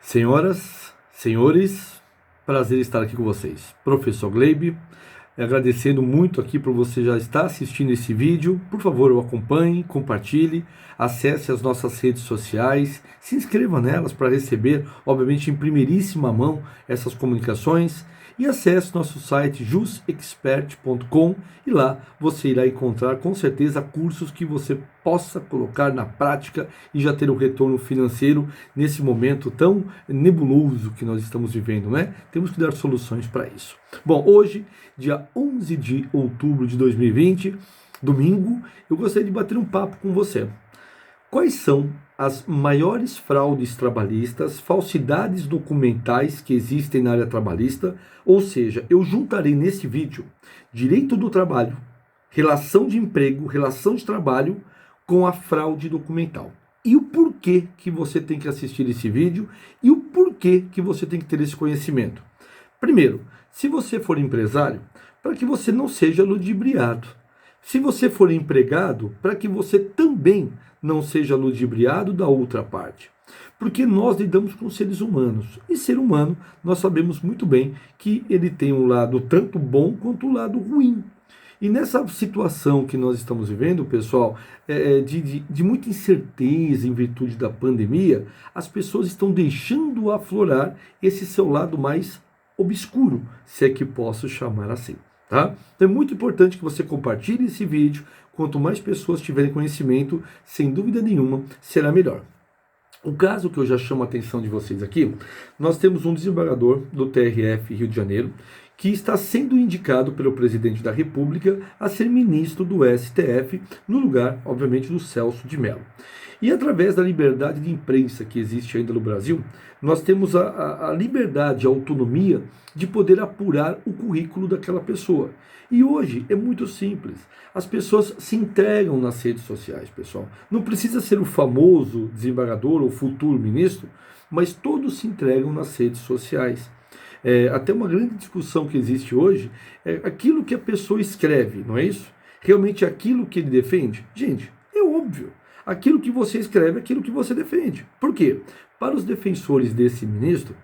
Senhoras, senhores, prazer estar aqui com vocês. Professor Gleibe, agradecendo muito aqui por você já estar assistindo esse vídeo. Por favor, o acompanhe, compartilhe, acesse as nossas redes sociais, se inscreva nelas para receber, obviamente, em primeiríssima mão essas comunicações. E acesse nosso site jusexpert.com e lá você irá encontrar com certeza cursos que você possa colocar na prática e já ter um retorno financeiro nesse momento tão nebuloso que nós estamos vivendo, né? Temos que dar soluções para isso. Bom, hoje, dia 11 de outubro de 2020, domingo, eu gostaria de bater um papo com você. Quais são as maiores fraudes trabalhistas, falsidades documentais que existem na área trabalhista? Ou seja, eu juntarei nesse vídeo direito do trabalho, relação de emprego, relação de trabalho com a fraude documental. E o porquê que você tem que assistir esse vídeo e o porquê que você tem que ter esse conhecimento. Primeiro, se você for empresário, para que você não seja ludibriado. Se você for empregado, para que você também não seja ludibriado da outra parte. Porque nós lidamos com seres humanos. E ser humano, nós sabemos muito bem que ele tem um lado tanto bom quanto um lado ruim. E nessa situação que nós estamos vivendo, pessoal, de muita incerteza em virtude da pandemia, as pessoas estão deixando aflorar esse seu lado mais obscuro, se é que posso chamar assim. Tá? Então é muito importante que você compartilhe esse vídeo. Quanto mais pessoas tiverem conhecimento, sem dúvida nenhuma, será melhor. O caso que eu já chamo a atenção de vocês aqui, nós temos um desembargador do TRF Rio de Janeiro, que está sendo indicado pelo presidente da República a ser ministro do STF, no lugar, obviamente, do Celso de Mello. E através da liberdade de imprensa que existe ainda no Brasil, nós temos a liberdade, a autonomia de poder apurar o currículo daquela pessoa. E hoje é muito simples. As pessoas se entregam nas redes sociais, pessoal. Não precisa ser o famoso desembargador ou futuro ministro, mas todos se entregam nas redes sociais. Até uma grande discussão que existe hoje é aquilo que a pessoa escreve, não é isso? Realmente é aquilo que ele defende? Gente, é óbvio. Aquilo que você escreve é aquilo que você defende. Por quê? Para os defensores desse ministro,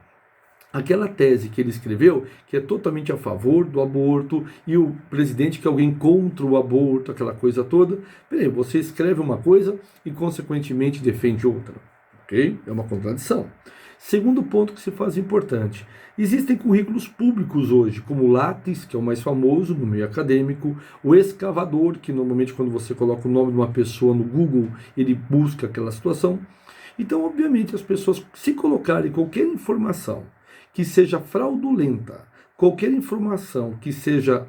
aquela tese que ele escreveu, que é totalmente a favor do aborto, e o presidente que é alguém contra o aborto, aquela coisa toda, peraí, você escreve uma coisa e consequentemente defende outra. Ok? É uma contradição. Segundo ponto que se faz importante, existem currículos públicos hoje, como o Lattes, que é o mais famoso no meio acadêmico, o Escavador, que normalmente quando você coloca o nome de uma pessoa no Google, ele busca aquela situação. Então, obviamente, as pessoas, se colocarem qualquer informação que seja fraudulenta, qualquer informação que seja,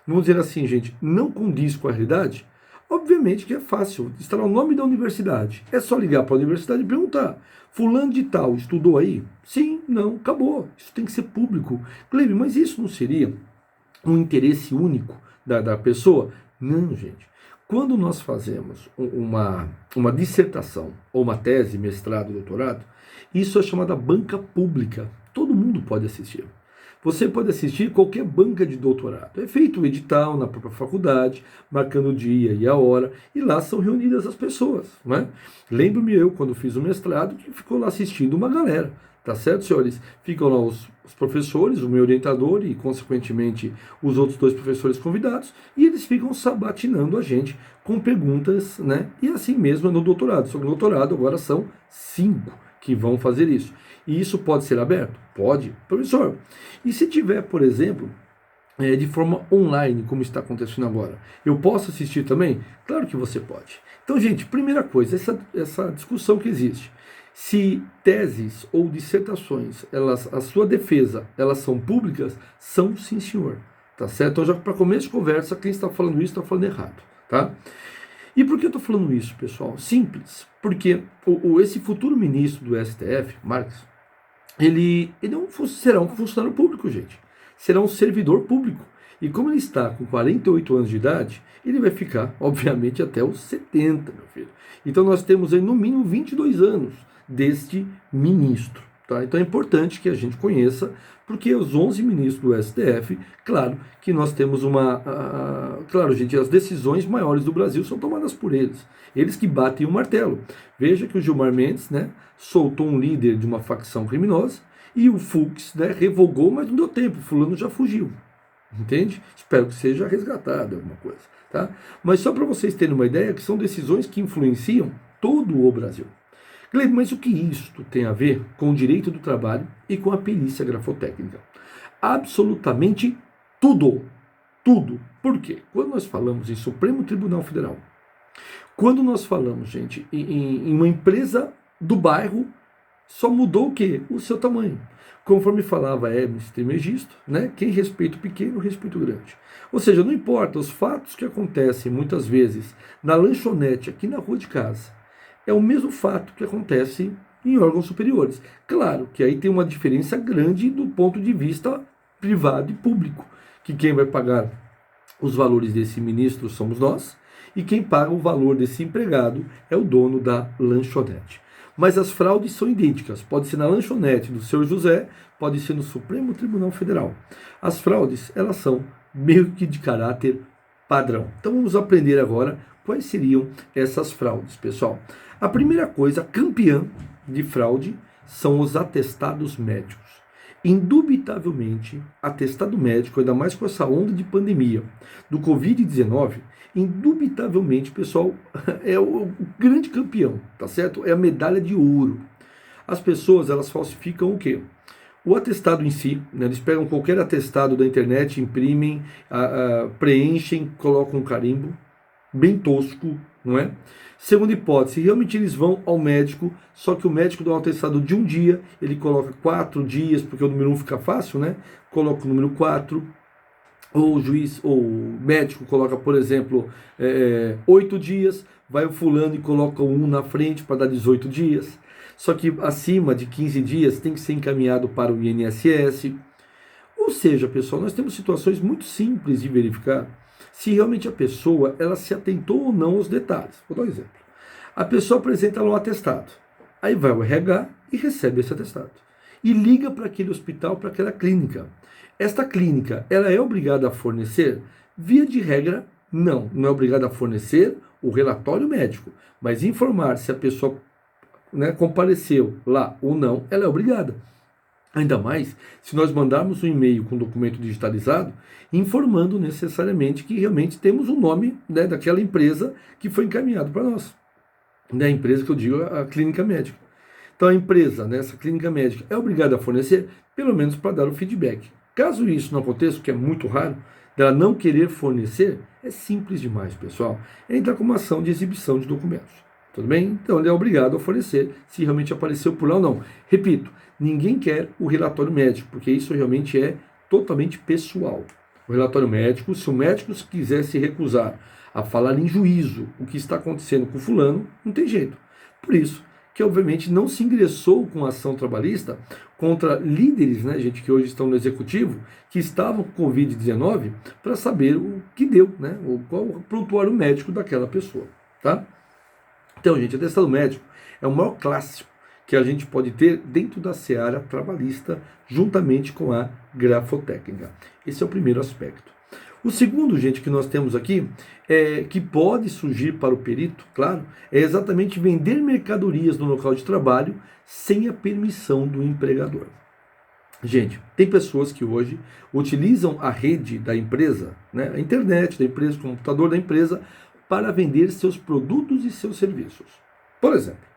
vamos dizer assim, gente, não condiz com a realidade, obviamente que é fácil, está lá o nome da universidade. É só ligar para a universidade e perguntar: fulano de tal estudou aí? Sim, não, acabou. Isso tem que ser público. Cleber, mas isso não seria um interesse único da pessoa? Não, gente. Quando nós fazemos uma dissertação, ou uma tese, mestrado, doutorado, isso é chamada banca pública. Todo mundo pode assistir. Você pode assistir qualquer banca de doutorado. É feito o edital na própria faculdade, marcando o dia e a hora, e lá são reunidas as pessoas. Não é? Lembro-me eu, quando fiz o mestrado, que ficou lá assistindo uma galera. Tá certo, senhores? Ficam lá os professores, o meu orientador e, consequentemente, os outros dois professores convidados, e eles ficam sabatinando a gente com perguntas, né? E assim mesmo é no doutorado. Só que no doutorado agora são 5 que vão fazer isso. E isso pode ser aberto? Pode. Professor, e se tiver, por exemplo, de forma online, como está acontecendo agora, eu posso assistir também? Claro que você pode. Então, gente, primeira coisa, essa discussão que existe. Se teses ou dissertações, a sua defesa, elas são públicas, são sim, senhor. Tá certo? Então, já para começo de conversa, quem está falando isso está falando errado. Tá? E por que eu estou falando isso, pessoal? Simples. Porque esse futuro ministro do STF, Marques, ele não será um funcionário público, gente. Será um servidor público. E como ele está com 48 anos de idade, ele vai ficar, obviamente, até os 70, meu filho. Então nós temos aí, no mínimo, 22 anos deste ministro. Tá? Então é importante que a gente conheça, porque os 11 ministros do STF, claro que nós temos claro, gente, as decisões maiores do Brasil são tomadas por eles. Eles que batem o martelo. Veja que o Gilmar Mendes, né, soltou um líder de uma facção criminosa e o Fux, né, revogou, mas não deu tempo, o fulano já fugiu. Entende? Espero que seja resgatado alguma coisa. Tá? Mas só para vocês terem uma ideia, que são decisões que influenciam todo o Brasil. Gleber, mas o que isto tem a ver com o direito do trabalho e com a perícia grafotécnica? Absolutamente tudo. Tudo. Por quê? Quando nós falamos em Supremo Tribunal Federal, quando nós falamos, gente, em uma empresa do bairro, só mudou o quê? O seu tamanho. Conforme falava Hermes Trismegisto, né? Quem respeita o pequeno, respeita o grande. Ou seja, não importa, os fatos que acontecem muitas vezes na lanchonete aqui na rua de casa, é o mesmo fato que acontece em órgãos superiores. Claro que aí tem uma diferença grande do ponto de vista privado e público, que quem vai pagar os valores desse ministro somos nós, e quem paga o valor desse empregado é o dono da lanchonete. Mas as fraudes são idênticas, pode ser na lanchonete do seu José, pode ser no Supremo Tribunal Federal. As fraudes, elas são meio que de caráter padrão. Então vamos aprender agora quais seriam essas fraudes, pessoal. A primeira coisa, campeã de fraude, são os atestados médicos. Indubitavelmente, atestado médico, ainda mais com essa onda de pandemia do Covid-19, indubitavelmente, pessoal, é o grande campeão, tá certo? É a medalha de ouro. As pessoas, elas falsificam o quê? O atestado em si, né? Eles pegam qualquer atestado da internet, imprimem, preenchem, colocam um carimbo, bem tosco, não é? Segunda hipótese, realmente eles vão ao médico, só que o médico dá um atestado de um dia, ele coloca 4 dias, porque o número 1 fica fácil, né? Coloca o número 4, ou o juiz, ou o médico coloca, por exemplo, 8 dias, vai o fulano e coloca o 1 na frente para dar 18 dias. Só que acima de 15 dias tem que ser encaminhado para o INSS. Ou seja, pessoal, nós temos situações muito simples de verificar se realmente a pessoa ela se atentou ou não aos detalhes. Vou dar um exemplo. A pessoa apresenta lá um atestado. Aí vai o RH e recebe esse atestado. E liga para aquele hospital, para aquela clínica. Esta clínica, ela é obrigada a fornecer? Via de regra, não. Não é obrigada a fornecer o relatório médico. Mas informar se a pessoa, né, compareceu lá ou não, ela é obrigada. Ainda mais se nós mandarmos um e-mail com documento digitalizado, informando necessariamente que realmente temos o nome, né, daquela empresa que foi encaminhado para nós. Da empresa que eu digo, a clínica médica. Então a empresa, né, essa clínica médica, é obrigada a fornecer, pelo menos para dar o feedback. Caso isso não aconteça, o que é muito raro, dela não querer fornecer, é simples demais, pessoal. É entrar com uma ação de exibição de documentos. Tudo bem? Então ele é obrigado a fornecer se realmente apareceu por lá ou não. Repito, ninguém quer o relatório médico, porque isso realmente é totalmente pessoal. O relatório médico, se o médico quiser se recusar a falar em juízo o que está acontecendo com o fulano, não tem jeito. Por isso que, obviamente, não se ingressou com ação trabalhista contra líderes, né, gente, que hoje estão no executivo, que estavam com Covid-19, para saber o que deu, né, qual o prontuário médico daquela pessoa, tá? Então, gente, atestado médico é o maior clássico que a gente pode ter dentro da seara trabalhista, juntamente com a grafotécnica. Esse é o primeiro aspecto. O segundo, gente, que nós temos aqui, que pode surgir para o perito, claro, é exatamente vender mercadorias no local de trabalho sem a permissão do empregador. Gente, tem pessoas que hoje utilizam a rede da empresa, né, a internet da empresa, o computador da empresa, para vender seus produtos e seus serviços. Por exemplo,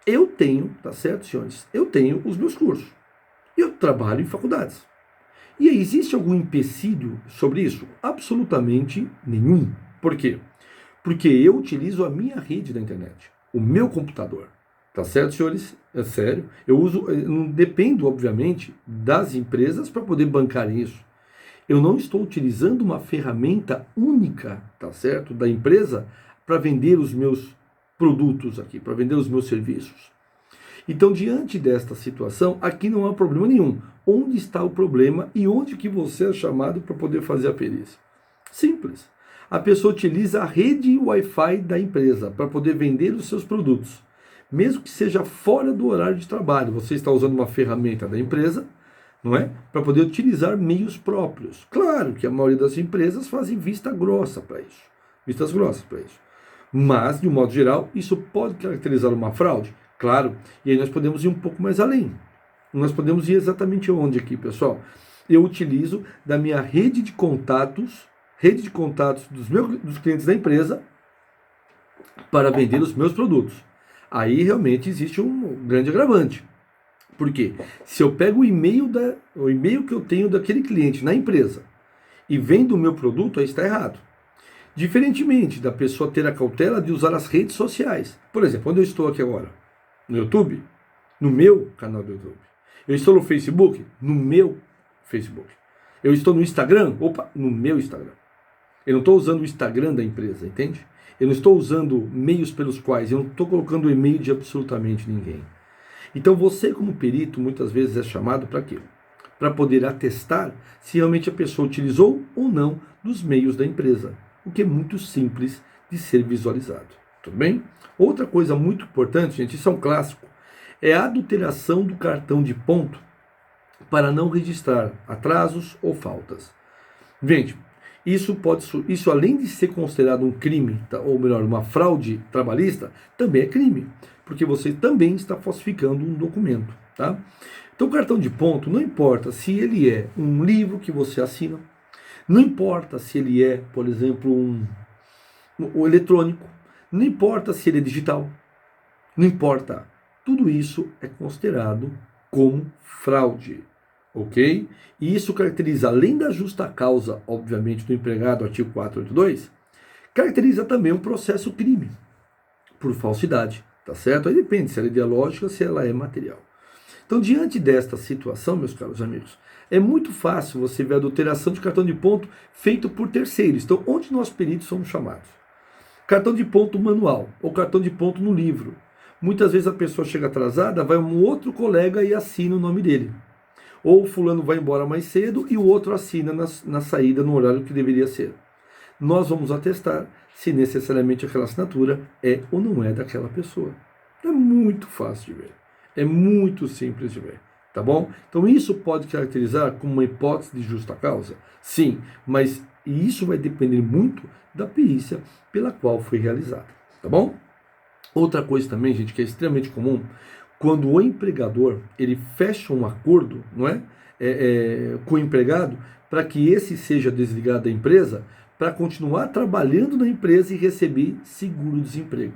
eu tenho, tá certo, senhores? Eu tenho os meus cursos. Eu trabalho em faculdades. E aí, existe algum empecilho sobre isso? Absolutamente nenhum. Por quê? Porque eu utilizo a minha rede da internet, o meu computador. Tá certo, senhores? É sério. Eu não dependo, obviamente, das empresas para poder bancar isso. Eu não estou utilizando uma ferramenta única, tá certo, da empresa para vender os meus produtos aqui, para vender os meus serviços. Então, diante desta situação, aqui não há problema nenhum. Onde está o problema e onde que você é chamado para poder fazer a perícia? Simples. A pessoa utiliza a rede Wi-Fi da empresa para poder vender os seus produtos. mesmo que seja fora do horário de trabalho. Você está usando uma ferramenta da empresa, não é? Para poder utilizar meios próprios. Claro que a maioria das empresas fazem vista grossa para isso. Vistas grossas para isso. Mas, de um modo geral, isso pode caracterizar uma fraude? Claro. E aí nós podemos ir um pouco mais além. Nós podemos ir exatamente onde aqui, pessoal? Eu utilizo da minha rede de contatos dos clientes da empresa para vender os meus produtos. Aí realmente existe um grande agravante. Por quê? Se eu pego o e-mail que eu tenho daquele cliente na empresa e vendo o meu produto, aí está errado. Diferentemente da pessoa ter a cautela de usar as redes sociais. Por exemplo, onde eu estou aqui agora? No YouTube? No meu canal do YouTube. Eu estou no Facebook? No meu Facebook. Eu estou no Instagram? Opa, no meu Instagram. Eu não estou usando o Instagram da empresa, entende? Eu não estou usando meios pelos quais, eu não estou colocando o e-mail de absolutamente ninguém. Então você, como perito, muitas vezes é chamado para quê? Para poder atestar se realmente a pessoa utilizou ou não dos meios da empresa, o que é muito simples de ser visualizado. Tudo bem? Outra coisa muito importante, gente, isso é um clássico, é a adulteração do cartão de ponto para não registrar atrasos ou faltas. Gente, isso além de ser considerado um crime, ou melhor, uma fraude trabalhista, também é crime, porque você também está falsificando um documento, tá? Então o cartão de ponto, não importa se ele é um livro que você assina, não importa se ele é, por exemplo, um eletrônico, não importa se ele é digital, não importa. Tudo isso é considerado como fraude, ok? E isso caracteriza, além da justa causa, obviamente, do empregado, artigo 482, caracteriza também um processo crime por falsidade, tá certo? Aí depende se ela é ideológica, se ela é material. Então, diante desta situação, meus caros amigos, é muito fácil você ver a adulteração de cartão de ponto feito por terceiros. Então, onde nós peritos somos chamados? Cartão de ponto manual ou cartão de ponto no livro. Muitas vezes a pessoa chega atrasada, vai um outro colega e assina o nome dele. Ou o fulano vai embora mais cedo e o outro assina na saída no horário que deveria ser. Nós vamos atestar se necessariamente aquela assinatura é ou não é daquela pessoa. É muito fácil de ver. É muito simples de ver. Tá bom? Então isso pode caracterizar como uma hipótese de justa causa? Sim, mas isso vai depender muito da perícia pela qual foi realizada. Tá bom? Outra coisa também, gente, que é extremamente comum, quando o empregador ele fecha um acordo, não é? Com o empregado para que esse seja desligado da empresa para continuar trabalhando na empresa e receber seguro-desemprego.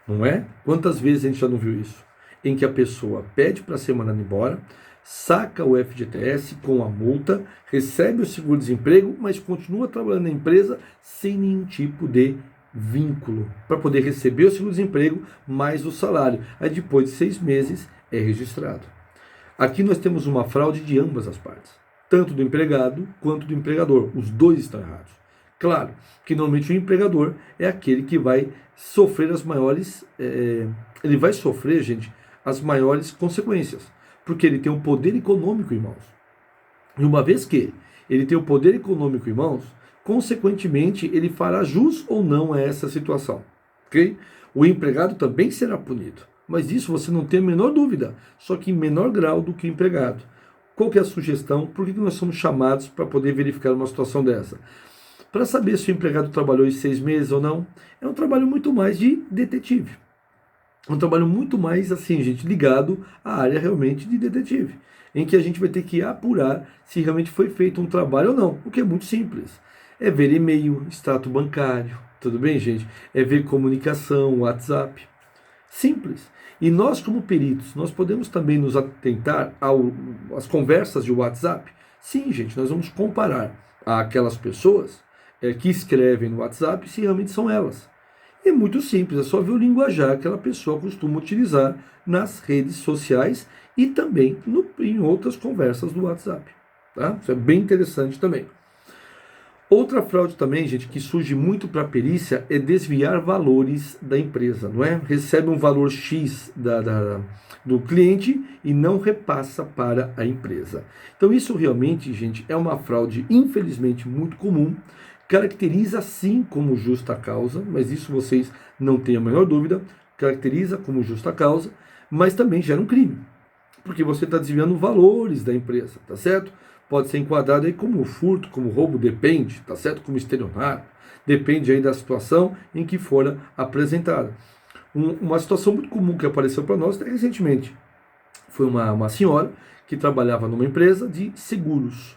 Não é? Quantas vezes a gente já não viu isso? Em que a pessoa pede para ser mandada embora, saca o FGTS com a multa, recebe o seguro-desemprego, mas continua trabalhando na empresa sem nenhum tipo de vínculo para poder receber o seguro-desemprego mais o salário. Aí depois de 6 meses é registrado. Aqui nós temos uma fraude de ambas as partes, tanto do empregado quanto do empregador. Os dois estão errados. Claro que normalmente o empregador é aquele que vai sofrer as maiores, ele vai sofrer, gente, as maiores consequências, porque ele tem um poder econômico em mãos. E uma vez que ele tem o poder econômico em mãos, consequentemente, ele fará jus ou não a essa situação. Okay? O empregado também será punido. Mas isso você não tem a menor dúvida, só que em menor grau do que o empregado. Qual que é a sugestão? Por que nós somos chamados para poder verificar uma situação dessa? Para saber se o empregado trabalhou em 6 meses ou não, é um trabalho muito mais de detetive. É um trabalho muito mais, assim, gente, ligado à área realmente de detetive, em que a gente vai ter que apurar se realmente foi feito um trabalho ou não, o que é muito simples. É ver e-mail, extrato bancário, tudo bem, gente? É ver comunicação, WhatsApp. Simples. E nós, como peritos, nós podemos também nos atentar às conversas de WhatsApp? Sim, gente, nós vamos comparar aquelas pessoas que escrevem no WhatsApp se realmente são elas. É muito simples, é só ver o linguajar que aquela pessoa costuma utilizar nas redes sociais e também em outras conversas do WhatsApp. Tá? Isso é bem interessante também. Outra fraude também, gente, que surge muito para a perícia é desviar valores da empresa, não é? Recebe um valor X do cliente e não repassa para a empresa. Então isso realmente, gente, é uma fraude, infelizmente, muito comum. Caracteriza sim como justa causa, mas isso vocês não têm a menor dúvida. caracteriza como justa causa, mas também gera um crime, porque você está desviando valores da empresa, tá certo? Pode ser enquadrado aí como furto, como roubo, depende, tá certo? Como estelionato, depende aí da situação em que for apresentada. Uma situação muito comum que apareceu para nós até recentemente foi uma senhora que trabalhava numa empresa de seguros.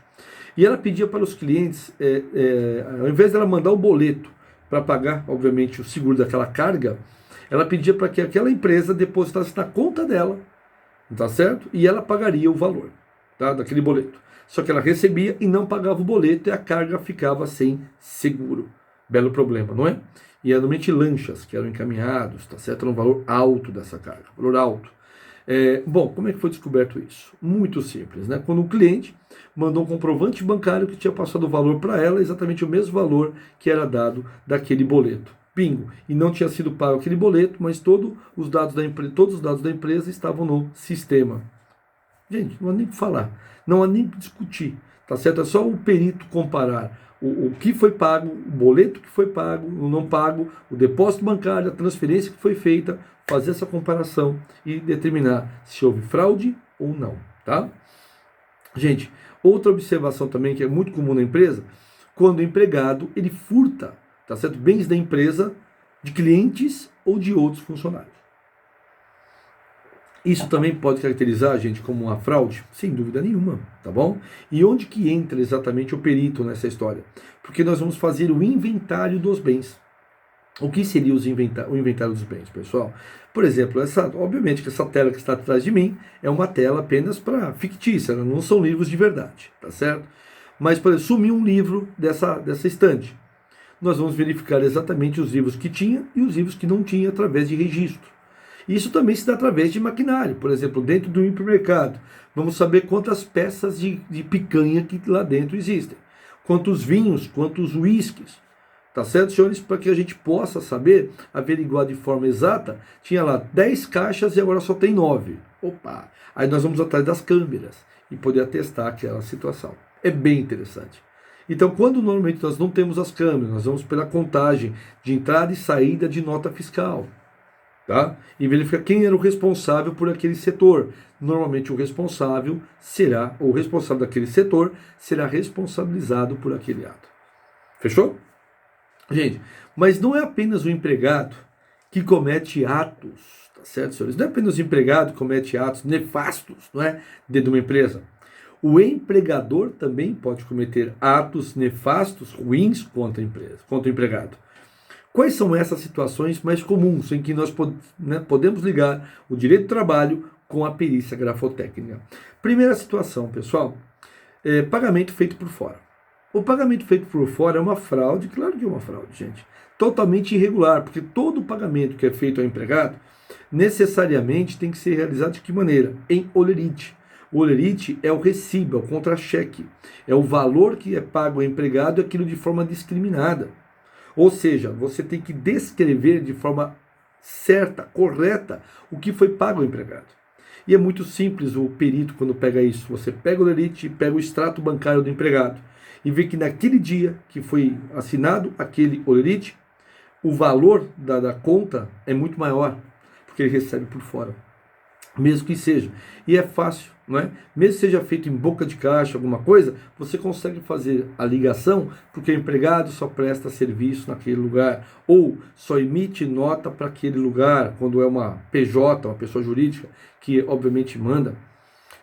E ela pedia para os clientes, ao invés dela mandar o boleto para pagar, obviamente, o seguro daquela carga, ela pedia para que aquela empresa depositasse na conta dela, tá certo? E ela pagaria o valor, tá, daquele boleto. Só que ela recebia e não pagava o boleto e a carga ficava sem seguro. Belo problema, não é? E normalmente lanchas que eram encaminhados, tá certo? Era um valor alto dessa carga, valor alto. Bom, como é que foi descoberto isso? Muito simples, né? Quando um cliente mandou um comprovante bancário que tinha passado o valor para ela, exatamente o mesmo valor que era dado daquele boleto. Bingo! E não tinha sido pago aquele boleto, mas todos os dados da empresa estavam no sistema. Gente, não há nem o que falar, não há nem o que discutir, tá certo? É só o perito comparar o que foi pago, o boleto que foi pago, o não pago, o depósito bancário, a transferência que foi feita, fazer essa comparação e determinar se houve fraude ou não, tá? Gente, outra observação também que é muito comum na empresa, quando o empregado ele furta, tá certo? Bens da empresa, de clientes ou de outros funcionários. Isso também pode caracterizar a gente como uma fraude? Sem dúvida nenhuma, tá bom? E onde que entra exatamente o perito nessa história? Porque nós vamos fazer o inventário dos bens. O que seria o inventário dos bens, pessoal? Por exemplo, obviamente que essa tela que está atrás de mim é uma tela apenas para fictícia, não são livros de verdade, tá certo? Mas, por exemplo, sumiu um livro dessa estante. Nós vamos verificar exatamente os livros que tinha e os livros que não tinha através de registro. Isso também se dá através de maquinário, por exemplo, dentro do hipermercado. Vamos saber quantas peças de picanha que lá dentro existem, quantos vinhos, quantos uísques. Tá certo, senhores? Para que a gente possa saber, averiguar de forma exata, tinha lá 10 caixas e agora só tem 9. Opa! Aí nós vamos atrás das câmeras e poder atestar aquela situação. É bem interessante. Então, quando normalmente nós não temos as câmeras, nós vamos pela contagem de entrada e saída de nota fiscal. Tá? E verificar quem era o responsável por aquele setor. Normalmente o responsável daquele setor será responsabilizado por aquele ato. Fechou? Gente, mas não é apenas o empregado que comete atos, tá certo, senhores? Não é apenas o empregado que comete atos nefastos, não é? Dentro de uma empresa. O empregador também pode cometer atos nefastos, ruins contra a empresa, contra o empregado. Quais são essas situações mais comuns em que nós podemos ligar o direito do trabalho com a perícia grafotécnica? Primeira situação, pessoal, pagamento feito por fora. O pagamento feito por fora é uma fraude, claro que é uma fraude, gente, totalmente irregular, porque todo pagamento que é feito ao empregado necessariamente tem que ser realizado de que maneira? Em olerite. O olerite é o recibo, é o contra-cheque, é o valor que é pago ao empregado e aquilo de forma discriminada. Ou seja, você tem que descrever de forma certa, correta, o que foi pago ao empregado. E é muito simples o perito quando pega isso. Você pega o olerite, pega o extrato bancário do empregado e vê que naquele dia que foi assinado aquele olerite, o valor da conta é muito maior, porque ele recebe por fora. Mesmo que seja. E é fácil, não é? Mesmo que seja feito em boca de caixa, alguma coisa, você consegue fazer a ligação, porque o empregado só presta serviço naquele lugar, ou só emite nota para aquele lugar, quando é uma PJ, uma pessoa jurídica, que obviamente manda.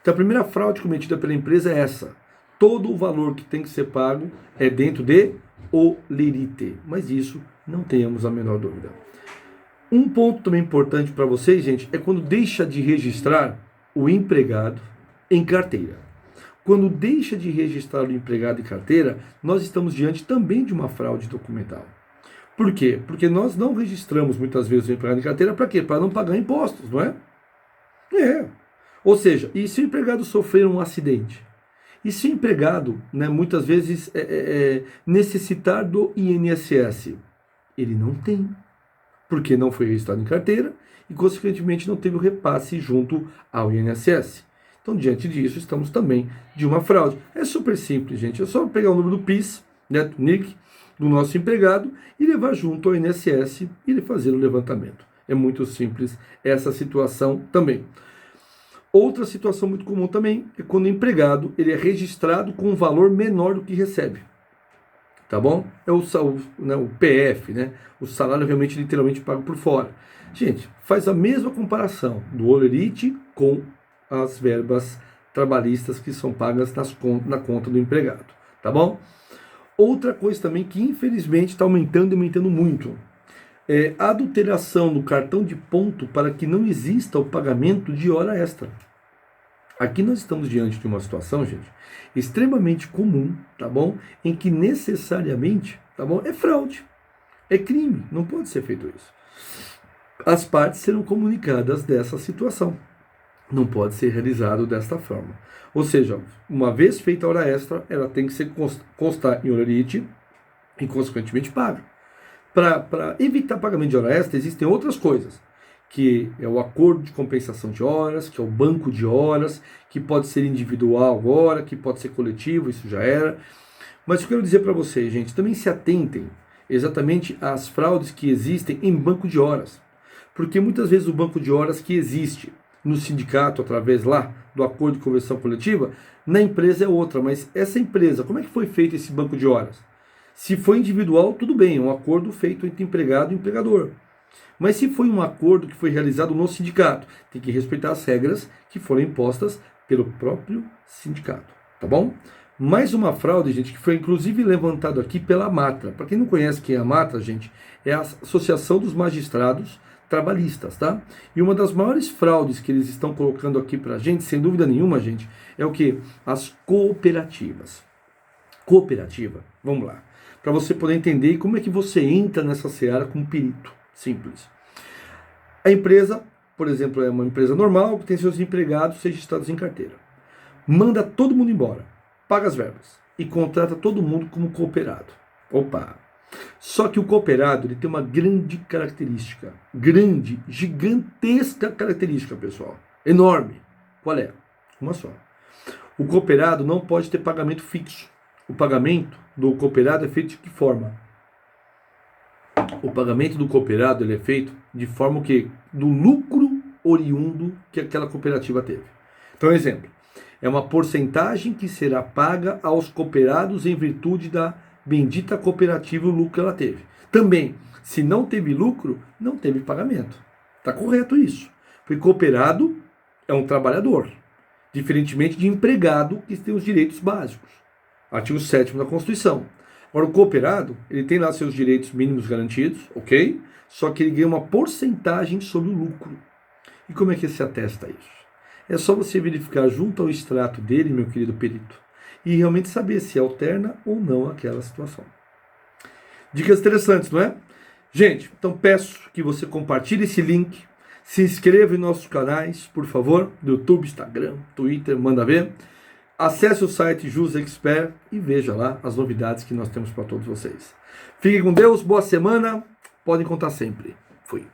Então a primeira fraude cometida pela empresa é essa. Todo o valor que tem que ser pago é dentro de olerite. Mas isso não tenhamos a menor dúvida. Um ponto também importante para vocês, gente, é quando deixa de registrar o empregado em carteira. Quando deixa de registrar o empregado em carteira, nós estamos diante também de uma fraude documental. Por quê? Porque nós não registramos muitas vezes o empregado em carteira para quê? Para não pagar impostos, não é? Ou seja, e se o empregado sofrer um acidente? E se o empregado, muitas vezes, necessitar do INSS? Ele não tem, porque não foi registrado em carteira e, consequentemente, não teve o repasse junto ao INSS. Então, diante disso, estamos também de uma fraude. É super simples, gente. É só pegar o número do PIS, do NIC, do nosso empregado e levar junto ao INSS e ele fazer o levantamento. É muito simples essa situação também. Outra situação muito comum também é quando o empregado ele é registrado com um valor menor do que recebe. Tá bom? É o PF, né? O salário realmente literalmente pago por fora. Gente, faz a mesma comparação do holerite com as verbas trabalhistas que são pagas na conta do empregado. Tá bom? Outra coisa também que infelizmente está aumentando e aumentando muito é a adulteração no cartão de ponto para que não exista o pagamento de hora extra. Aqui nós estamos diante de uma situação, gente, extremamente comum, tá bom? Em que necessariamente, tá bom? É fraude, é crime, não pode ser feito isso. As partes serão comunicadas dessa situação. Não pode ser realizado desta forma. Ou seja, uma vez feita a hora extra, ela tem que ser constar em holerite e consequentemente paga. Para evitar pagamento de hora extra, existem outras coisas, que é o acordo de compensação de horas, que é o banco de horas, que pode ser individual agora, que pode ser coletivo, isso já era. Mas eu quero dizer para vocês, gente, também se atentem exatamente às fraudes que existem em banco de horas. Porque muitas vezes o banco de horas que existe no sindicato, através lá do acordo de convenção coletiva, na empresa é outra, mas essa empresa, como é que foi feito esse banco de horas? Se foi individual, tudo bem, é um acordo feito entre empregado e empregador. Mas se foi um acordo que foi realizado no sindicato, tem que respeitar as regras que foram impostas pelo próprio sindicato, tá bom? Mais uma fraude, gente, que foi inclusive levantado aqui pela Matra. Para quem não conhece quem é a Matra, gente, é a Associação dos Magistrados Trabalhistas, tá? E uma das maiores fraudes que eles estão colocando aqui pra gente, sem dúvida nenhuma, gente, é o que? As cooperativas. Cooperativa, vamos lá. Para você poder entender como é que você entra nessa seara como perito. Simples. A empresa, por exemplo, é uma empresa normal que tem seus empregados registrados em carteira. Manda todo mundo embora, paga as verbas e contrata todo mundo como cooperado. Opa! Só que o cooperado ele tem uma grande característica, gigantesca característica, pessoal, enorme. Qual é? Uma só. O cooperado não pode ter pagamento fixo. O pagamento do cooperado é feito de que forma? O pagamento do cooperado ele é feito de forma que do lucro oriundo que aquela cooperativa teve. Então, exemplo, é uma porcentagem que será paga aos cooperados em virtude da bendita cooperativa, o lucro que ela teve. Também, se não teve lucro, não teve pagamento. Está correto isso. Porque cooperado é um trabalhador, diferentemente de empregado que tem os direitos básicos. Artigo 7º da Constituição. Agora, o cooperado, ele tem lá seus direitos mínimos garantidos, ok? Só que ele ganha uma porcentagem sobre o lucro. E como é que se atesta isso? É só você verificar junto ao extrato dele, meu querido perito, e realmente saber se alterna ou não aquela situação. Dicas interessantes, não é? Gente, então peço que você compartilhe esse link, se inscreva em nossos canais, por favor, do YouTube, Instagram, Twitter, manda ver. Acesse o site Jus Expert e veja lá as novidades que nós temos para todos vocês. Fiquem com Deus, boa semana, podem contar sempre. Fui.